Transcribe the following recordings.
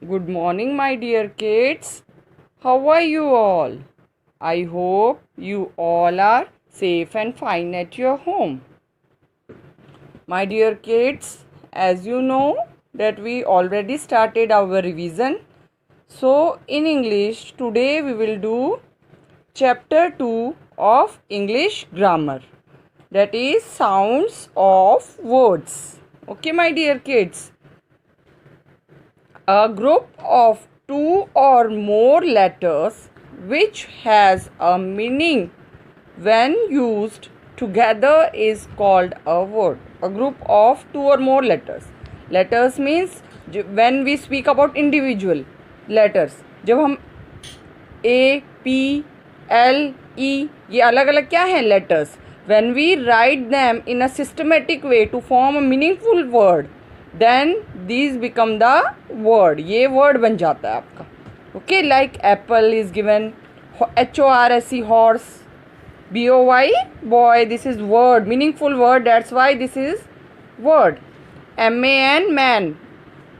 Good morning, my dear kids. How are you all? I hope you all are safe and fine at your home. My dear kids, as you know that we already started our revision. So, in English, today we will do chapter 2 of English grammar. That is sounds of words. Okay, my dear kids. A group of two or more letters which has a meaning when used together is called a word. A group of two or more letters. Letters means when we speak about individual letters. जब हम A, P, L, E ये अलग अलग क्या हैं letters. When we write them in a systematic way to form a meaningful word, then these become the word. ये word बन जाता है आपका. Okay, like apple is given, HORSE horse, BOY boy, this is word, meaningful word, that's why this is word. MAN man,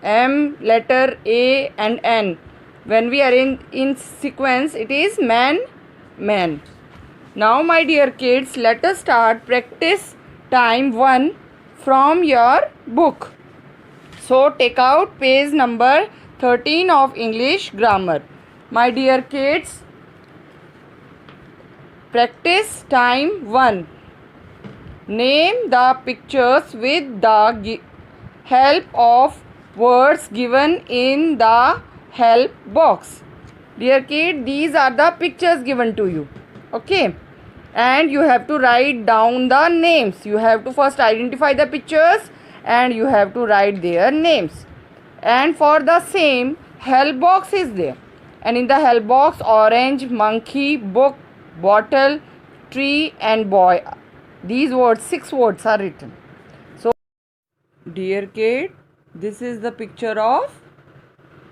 M letter A and N, when we arrange in sequence it is man man. Now my dear kids, let us start practice time 1 from your book. So take out page number 13 of English grammar. My dear kids, practice time 1. Name the pictures with the help of words given in the help box. Dear kid, these are the pictures given to you. Okay. And you have to write down the names. You have to first identify the pictures and you have to write their names. And for the same, help box is there. And in the help box, orange, monkey, book, bottle, tree and boy. These words, 6 words are written. So, dear kid, this is the picture of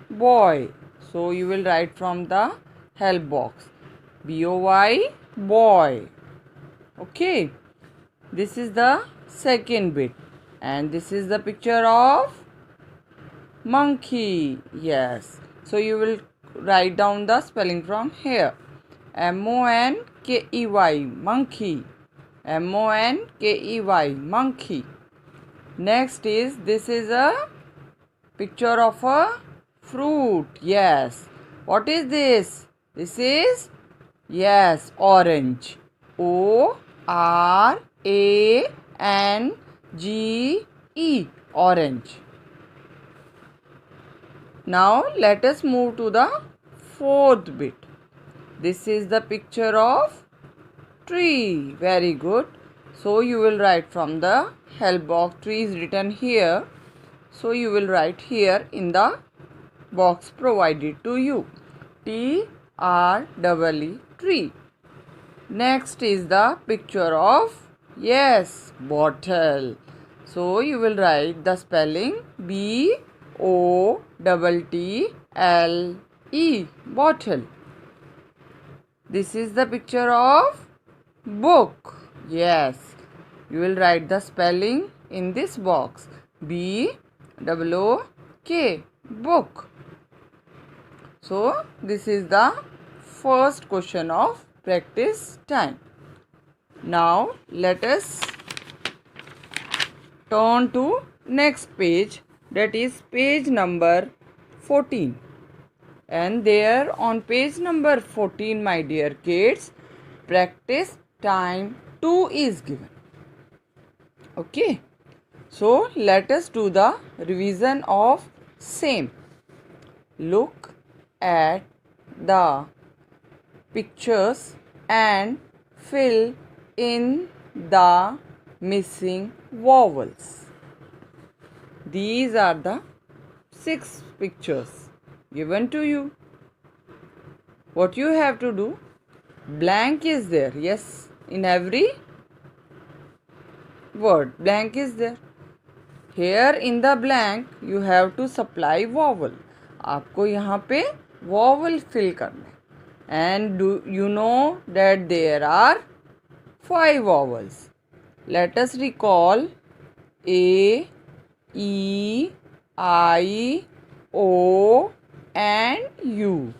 boy. So, you will write from the help box. BOY, boy. Okay. This is the second bit. And this is the picture of monkey. Yes. So, you will write down the spelling from here. MONKEY, monkey. MONKEY, monkey. Next is, this is a picture of a fruit. Yes. What is this? This is, yes, orange. ORANGE, orange. Now let us move to the fourth bit. This is the picture of tree. Very good. So you will write from the help box. Tree is written here. So you will write here in the box provided to you. TREE, tree. Next is the picture of, yes, bottle. So you will write the spelling BOTTLE, bottle. This is the picture of book. Yes, you will write the spelling in this box. BOOK, book. So this is the first question of practice time. Now let us turn to next page, that is page number 14. And there on page number 14, my dear kids, practice time 2 is given. Okay. So let us do the revision of same. Look at the pictures and fill in the missing vowels. These are the 6 pictures given to you. What you have to do, blank is there. Yes, in every word blank is there. Here in the blank you have to supply vowel. आपको यहाँ पे vowel fill करना है. And do you know that there are 5 vowels. Let us recall A, E, I, O, and U.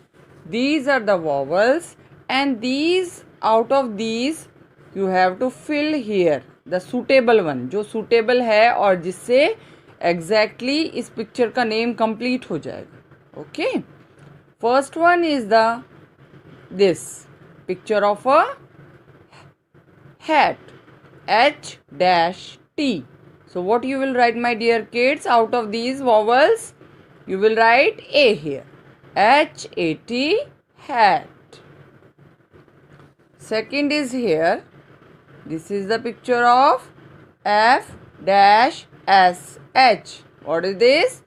These are the vowels, and these, out of these you have to fill here the suitable one, जो suitable है और जिससे exactly इस picture का name complete हो जाएगा. Okay, first one is the this picture of a hat, H dash T. So what you will write, my dear kids? Out of these vowels you will write A here, H-A-T, hat. Second is here, this is the picture of F dash S H. What is this?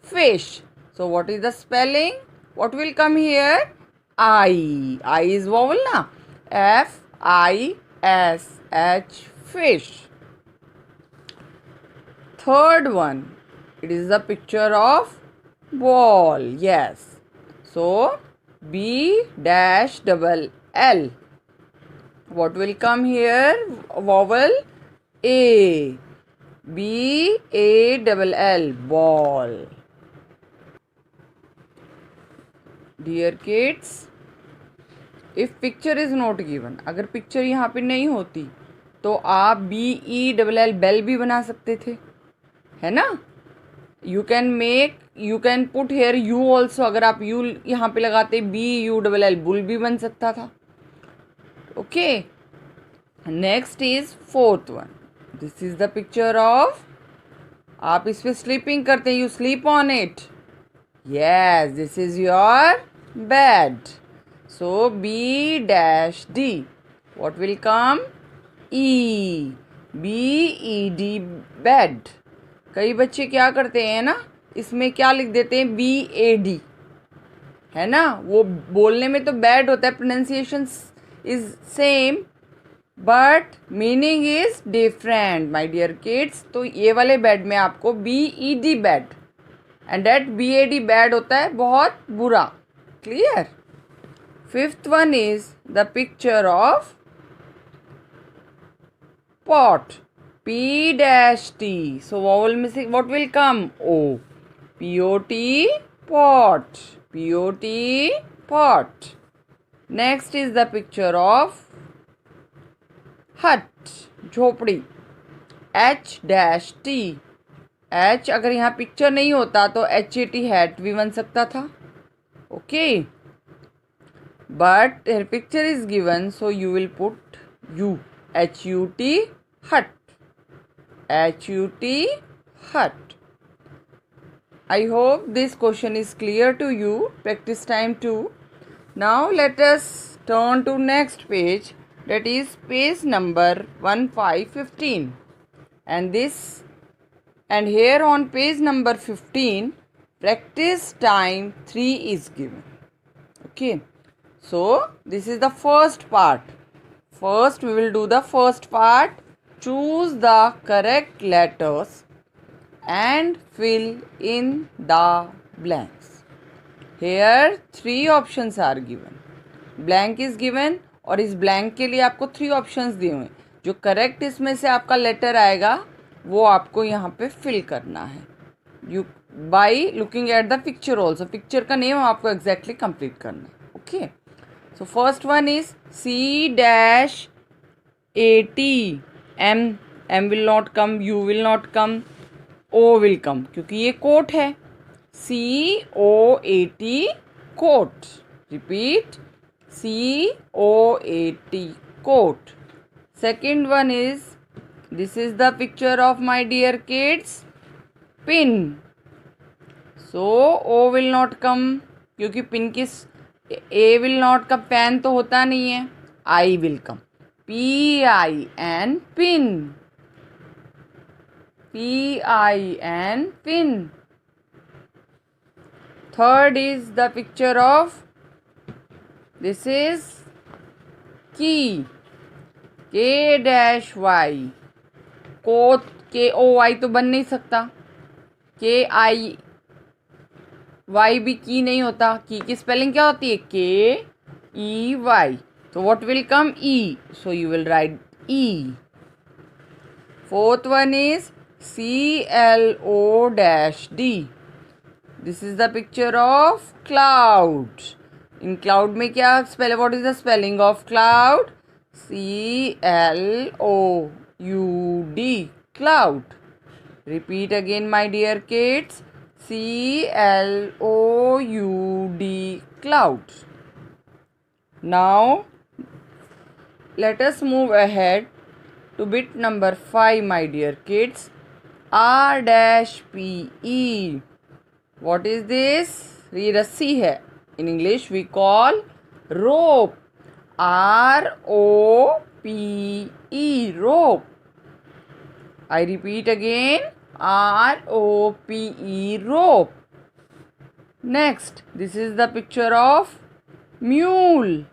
Fish. So what is the spelling? What will come here? I. I is vowel na. F-I-S-H, fish. Third one, it is the picture of ball. Yes. So B dash double L. What will come here? Vowel A. B A double L, ball. Dear kids, if picture is not given, अगर picture यहाँ पे नहीं होती तो आप B E double L bell भी बना सकते थे, है ना. You can put here U also. अगर आप U यहाँ पे लगाते B U double L, bull भी बन सकता था. Okay, next is fourth one. This is the picture of, आप इस पे sleeping करते हैं, you sleep on it. Yes, this is your bed. So B dash D. What will come? E. B E D, bed. कई बच्चे क्या करते हैं ना, इसमें क्या लिख देते हैं? BAD, है ना. वो बोलने में तो बैड होता है, pronunciation is same but meaning is different, my dear kids. तो ये वाले बेड में आपको BED, bad, and that BAD, bad होता है बहुत बुरा. Clear. Fifth one is the picture of pot, P dash T. So vowel missing, what will come? O. P-O-T, pot. P-O-T, pot. Next is the picture of hut, झोपड़ी, H dash T. H अगर यहाँ picture नहीं होता तो H-A-T, hat भी बन सकता था. Okay, but here picture is given, so you will put U, H-U-T, hut. H-U-T, hut. I hope this question is clear to you. Practice time too. Now let us turn to next page, that is page number 1515. And here on page number 15, practice time 3 is given. Okay. So this is the first part. First we will do the first part. Choose the correct letters and fill in the blanks. Here 3 options are given. Blank is given और इस blank के लिए आपको 3 options दिए हुए हैं. जो correct इसमें से आपका letter आएगा वो आपको यहाँ पे fill करना है. You by looking at the picture also. Picture का name आपको exactly complete करना है. Okay. So first one is C dash A-T. M will not come, U will not come, O will come, क्योंकि ये coat है. C-O-A-T, coat. Repeat, C-O-A-T, coat. Second one is, this is the picture of, my dear kids, pin. So O will not come, क्योंकि pin किस, A will not come, pen तो होता नहीं है. I will come. P-I-N, pin. P-I-N, pin. Third is the picture of, this is key, K-Y. Coat K-O-Y तो बन नहीं सकता. K-I-Y भी की नहीं होता. की की स्पेलिंग क्या होती है? K-E-Y. So what will come? E. So you will write E. Fourth one is C-L-O-D. This is the picture of cloud. In cloud में क्या spell, what is the spelling of cloud? CLOUD, cloud. Repeat again, my dear kids. CLOUD, cloud. Now let us move ahead to bit number 5, my dear kids. R-PE. What is this? ये रस्सी है. In English we call rope. ROPE, rope. I repeat again, ROPE, rope. Next, this is the picture of mule.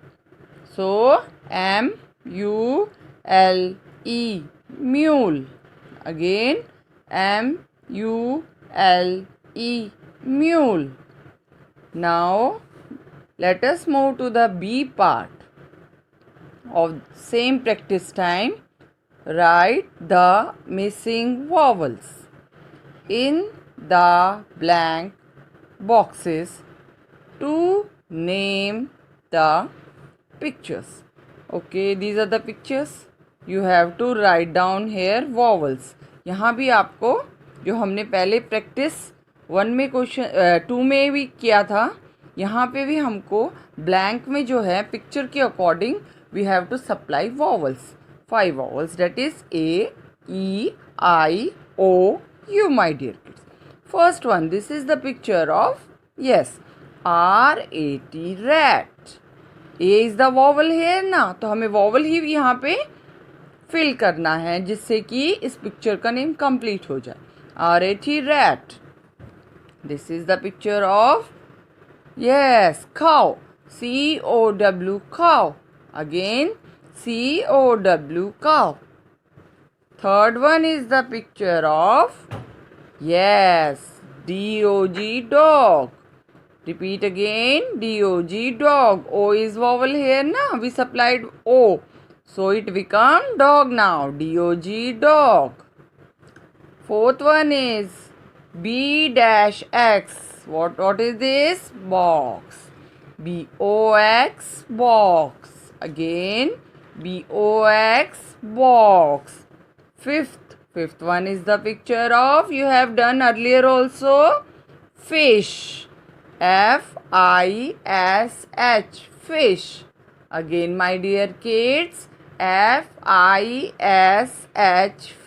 So MULE, mule. Again, MULE, mule. Now let us move to the B part of same practice time. Write the missing vowels in the blank boxes to name the pictures. Okay, these are the pictures. You have to write down here vowels. यहाँ भी आपको जो हमने पहले practice 1 में question 2 में भी किया था, यहाँ पे भी हमको ब्लैंक में जो है पिक्चर के according we have to supply vowels. 5 vowels, that is A, E, I, O, U, my dear kids. First one, this is the picture of, yes, RAT, rat. A is the vowel here ना, तो हमें vowel ही यहाँ पे fill करना है जिससे कि इस पिक्चर का नेम कंप्लीट हो जाए. RAT, rat. This is the picture of, yes, cow. COW, cow. Again, COW, cow. Third one is the picture of, yes, DOG, dog. Repeat again, DOG, dog. O is vowel here na, we supplied O, so it become dog now. DOG, dog. Fourth one is B-X. What is this? Box. BOX, box. Again, BOX, box. Fifth one is the picture of, you have done earlier also, fish. FISH, fish. Again, my dear kids, FISH,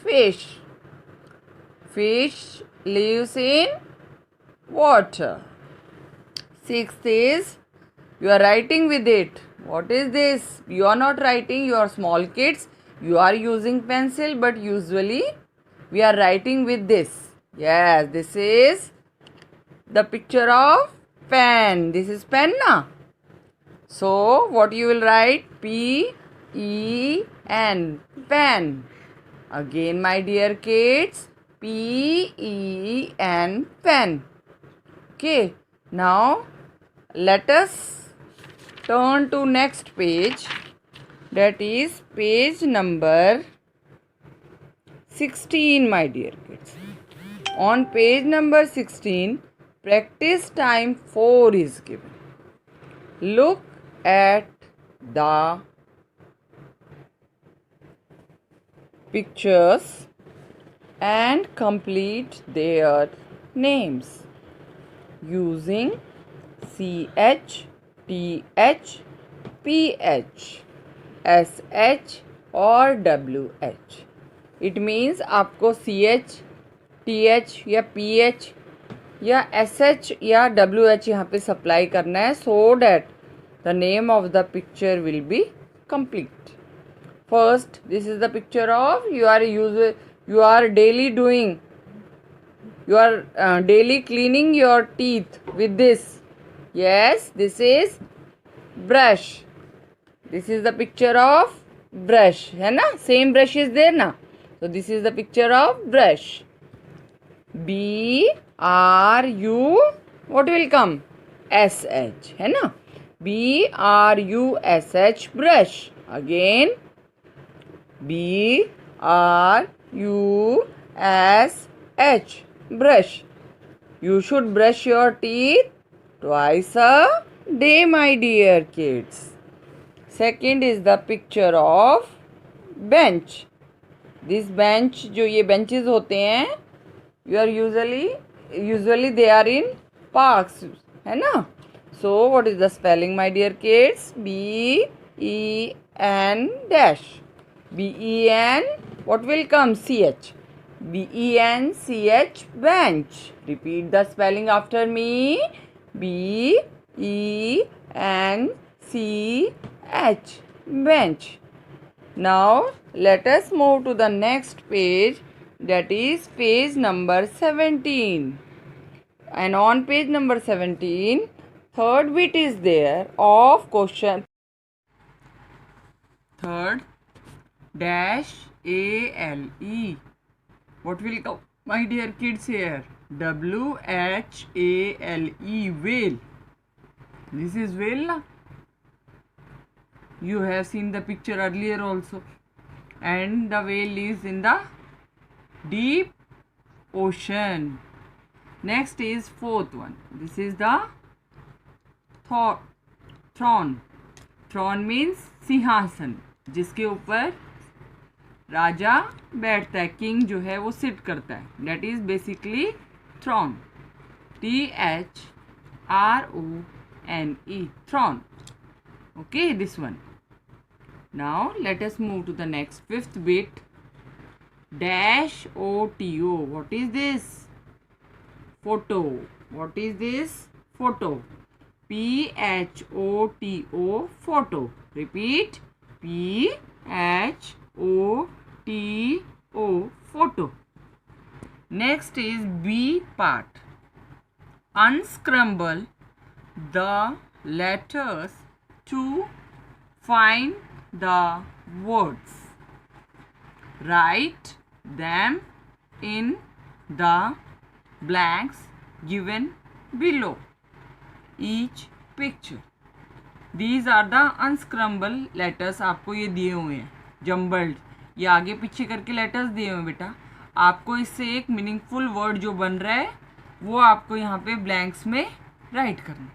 fish. Fish lives in water. Sixth is, you are writing with it. What is this? You are not writing, you are small kids. You are using pencil, but usually we are writing with this. Yes, this is the picture of pen. This is pen na. So what you will write? PEN, pen. Again, my dear kids, PEN, pen. Okay, now let us turn to next page, that is page number 16, my dear kids. On page number 16, practice time 4 is given. Look at the pictures and complete their names using CH, TH, PH, SH और WH. It means आपको CH, TH या PH या SH या WH यहाँ पे supply करना है, so that the name of the picture will be complete. First, this is the picture of, you are daily doing, you are daily cleaning your teeth with this. Yes, this is brush. This is the picture of brush, है ना, same brush is there ना, so this is the picture of brush. BRU, what will come? SH, है ना, BRUSH, brush. Again, BRUSH, brush. You should brush your teeth twice a day, my dear kids. Second is the picture of bench. This bench, जो ये benches होते हैं, you are usually they are in parks, है ना? So what is the spelling, my dear kids? B-E-N dash. B-E-N, what will come? C-H. B-E-N-C-H, bench. Repeat the spelling after me. B-E-N-C-H, bench. Now let us move to the next page, that is page number 17. And on page number 17, third bit is there of question. Third dash A-L-E. What will come, my dear kids, here? W-H-A-L-E, whale. This is whale, na? You have seen the picture earlier also. And the whale lives in the deep ocean. Next is fourth one. This is the throne. Throne means सिंहासन, जिसके ऊपर राजा बैठता है, king जो है वो seat करता है. That is basically throne. T-H-R-O-N-E, throne. Okay, this one. Now let us move to the next fifth bit. Dash O-T-O. What is this? Photo. What is this? Photo. P-H-O-T-O, photo. Repeat. P-H-O-T-O, photo. Next is B part. Unscramble the letters to find the words. Write them in the blanks given below each picture. These are the unscramble letters. आपको ये दिए हुए हैं jumbled, ये आगे पीछे करके letters दिए हुए हैं बेटा. आपको इससे एक मीनिंगफुल वर्ड जो बन रहा है वो आपको यहाँ पे ब्लैंक्स में राइट करना.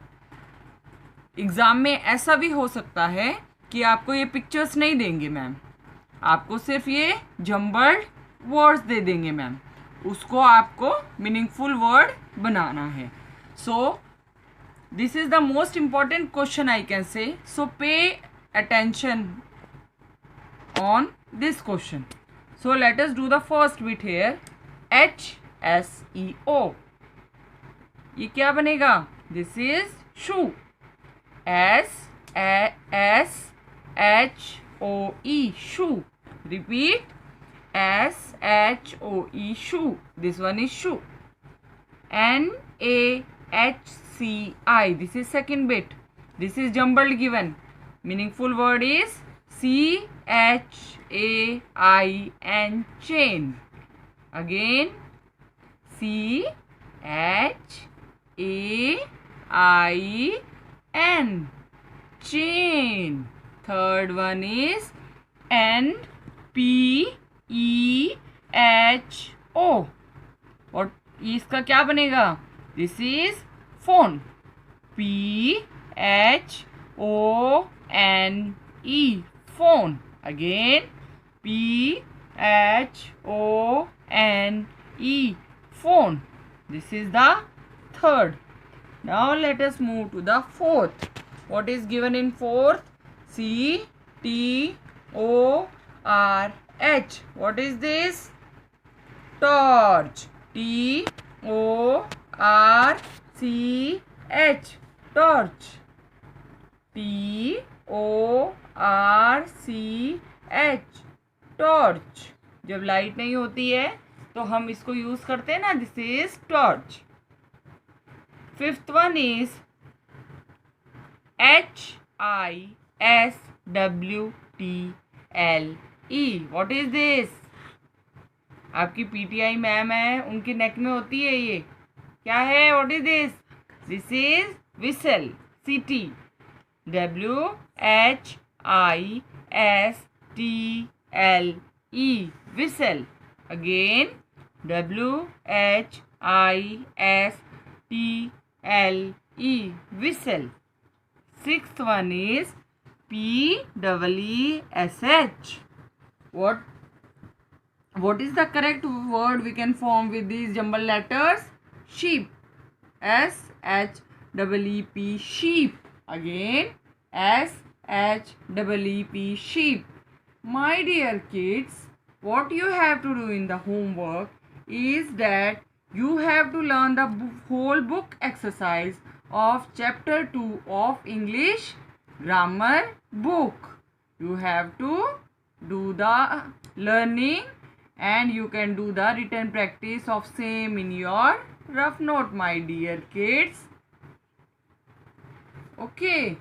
एग्ज़ाम में ऐसा भी हो सकता है कि आपको ये पिक्चर्स नहीं देंगे मैम, आपको सिर्फ ये जम्बल्ड वर्ड्स दे देंगे मैम. उसको आपको मीनिंगफुल वर्ड बनाना है. So this is the most important question I can say. So pay attention on this question. So let us do the first bit here. H-S-E-O. ये क्या बनेगा? This is shoe. S-H-O-E, shoe. Repeat. S-H-O-E, shoe. This one is shoe. N-A-H-C-I. This is second bit. This is jumbled given. Meaningful word is C-H-A-I-N, chain. Again, C-H-A-I-N, chain. Third one is N-P-E-H-O. और इसका क्या बनेगा? This is phone. P-H-O-N-E, phone. Again, P-H-O-N-E, phone. This is the third. Now let us move to the fourth. What is given in fourth? C-T-O-R-H. What is this? Torch. T-O-R-C-H, torch. T-O-R-C-H, torch. जब light नहीं होती है तो हम इसको use करते हैं ना. This is torch. Fifth one is H-I-S-W-T-L-E. What is this? आपकी पीटीआई मैम है, उनके नेक में होती है ये. क्या है? What is this? This is whistle. City. W-H-I-S-T-L-E, whistle. Again, W-H-I-S-T-L-E, T-L-E, whistle. Sixth one is P-E-E-S-H. What is the correct word we can form with these jumbled letters? Sheep. S-H-E-E-P, sheep. Again, S-H-E-E-P, sheep. My dear kids, what you have to do in the homework is that you have to learn the whole book exercise of chapter 2 of English grammar book. You have to do the learning and you can do the written practice of same in your rough note, my dear kids. Okay.